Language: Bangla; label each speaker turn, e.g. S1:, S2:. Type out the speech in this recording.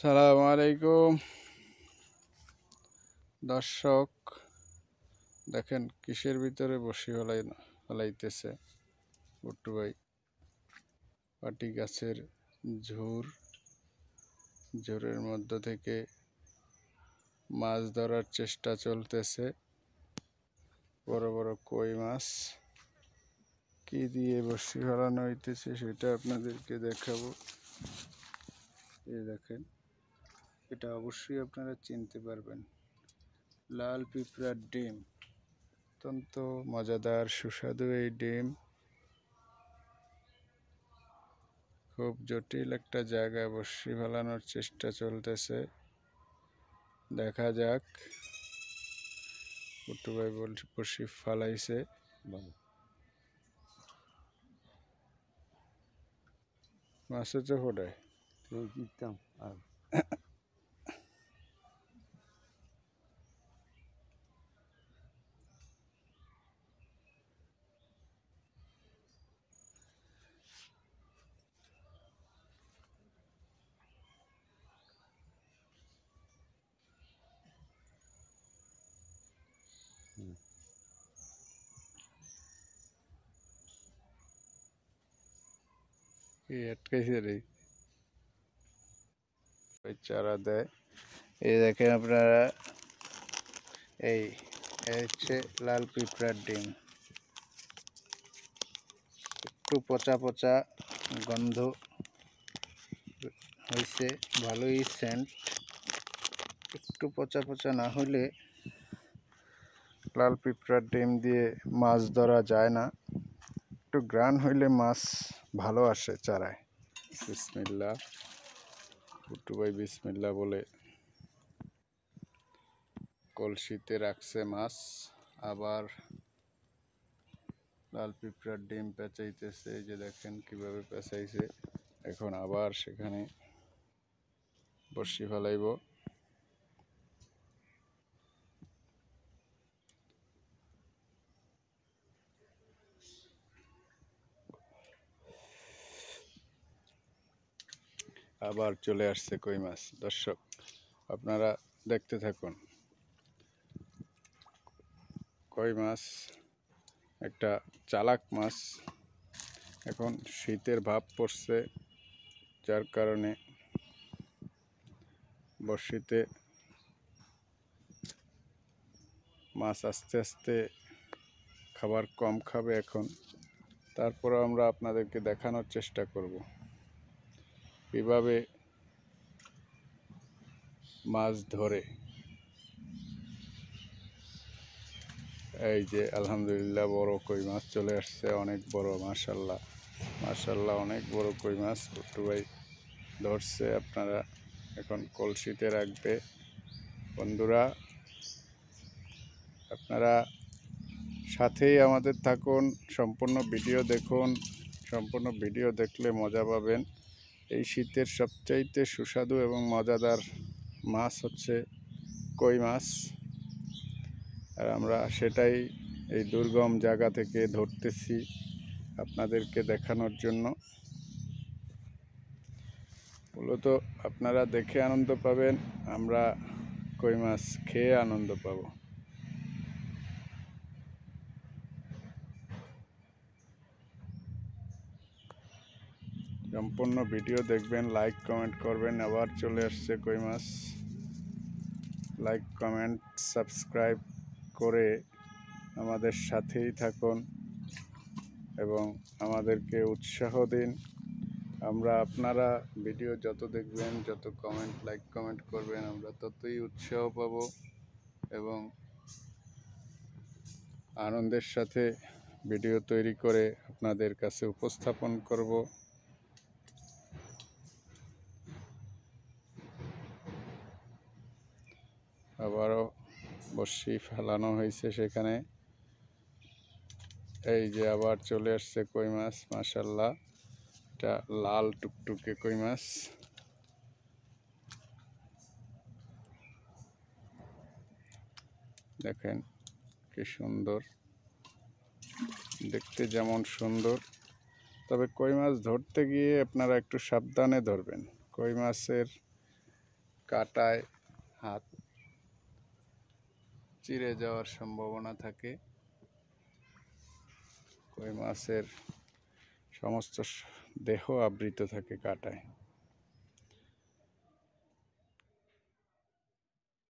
S1: সালামু আলাইকুম দর্শক, দেখেন কিসের ভিতরে বসি ফলাইতেছে গুট্টু ভাই। পাটি গাছের ঝুরের মধ্য থেকে মাছ ধরার চেষ্টা চলতেছে। বড় বড় কই মাছ কি দিয়ে বসি ফলানো হইতেছে সেটা আপনাদেরকে দেখাবো। এই দেখেন, এটা অবশ্যই আপনারা চিনতে পারবেন, লাল পিঁপড়ার ডিম। অত্যন্ত মজাদার সুস্বাদু এই ডিম। খুব জটিল একটা জায়গায় বসি ফেলানোর চেষ্টা চলতেছে। দেখা যাক। গুট্টু ভাই বসি ফালাইছে। মাছের তো ফোটায় আর কি আটকাইছে রে, ওই চারা দেয়। এই দেখেন আপনারা, এই হচ্ছে লাল পিঁপড়ার ডিম। একটু পচা পচা গন্ধ হয়েছে, ভালোই সেন্ট। একটু পচা পচা না হলে লাল পিঁপড়ার ডিম দিয়ে মাছ ধরা যায় না। একটু গ্রান হইলে মাছ ভালো আসে চারায়। বিসমিল্লাহ, গুট্টু ভাই বিসমিল্লাহ বলে কলসিতে রাখছে মাছ। আবার লাল পিঁপড়ার ডিম পেঁচাইতেছে। এই যে দেখেন কিভাবে পেঁচাইছে। এখন আবার সেখানে বড়শি ফেলাইব। আবার চলে আসছে কই মাছ। দর্শক, আপনারা দেখতে থাকুন। কই মাছ একটা চালাক মাছ। এখন শীতের ভাব পড়ছে, যার কারণে বড়শিতে মাছ আস্তে আস্তে খাবার কম খাবে এখন। তারপরে আমরা আপনাদেরকে দেখানোর চেষ্টা করব কিভাবে মাছ ধরে। এই যে আলহামদুলিল্লাহ বড় কই মাছ চলে আসছে, অনেক বড়। মাশাল্লাহ মাশাল্লাহ, অনেক বড় কই মাছ গুট্টু ভাই ধরছে। আপনারা এখন কলসিতে রাখবে। বন্ধুরা, আপনারা সাথেই আমাদের থাকুন, সম্পূর্ণ ভিডিও দেখুন। সম্পূর্ণ ভিডিও দেখলে মজা পাবেন। এই শীতের সবচাইতে সুস্বাদু এবং মজাদার মাছ হচ্ছে কই মাছ। আর আমরা সেটাই এই দুর্গম জায়গা থেকে ধরতেছি আপনাদেরকে দেখানোর জন্য। মূলত আপনারা দেখে আনন্দ পাবেন, আমরা কই মাছ খেয়ে আনন্দ পাব। সম্পূর্ণ ভিডিও দেখবেন, লাইক কমেন্ট করবেন। আবার চলে আসছে কই মাছ। লাইক কমেন্ট সাবস্ক্রাইব করে আমাদের সাথেই থাকুন এবং আমাদেরকে উৎসাহ দিন। আপনারা ভিডিও যত দেখবেন, যত লাইক কমেন্ট করবেন, আমরা ততই উৎসাহ পাব এবং আনন্দের সাথে ভিডিও তৈরি করে আপনাদের কাছে উপস্থাপন করব। আবারও বড়শি ফেলানো হয়েছে সেখানে। এই যে আবার চলে আসছে কই মাছ। মাশাল্লাহ, এটা লাল টুকটুকে কই মাছ। দেখেন কি সুন্দর দেখতে, যেমন সুন্দর। তবে কই মাছ ধরতে গিয়ে আপনারা একটু সাবধানে ধরবেন। কই মাছের কাঁটায় হাত চিড়ে যাওয়ার সম্ভাবনা থাকে। কই মাছের সমস্ত দেহ আবৃত থাকে কাঁটায়।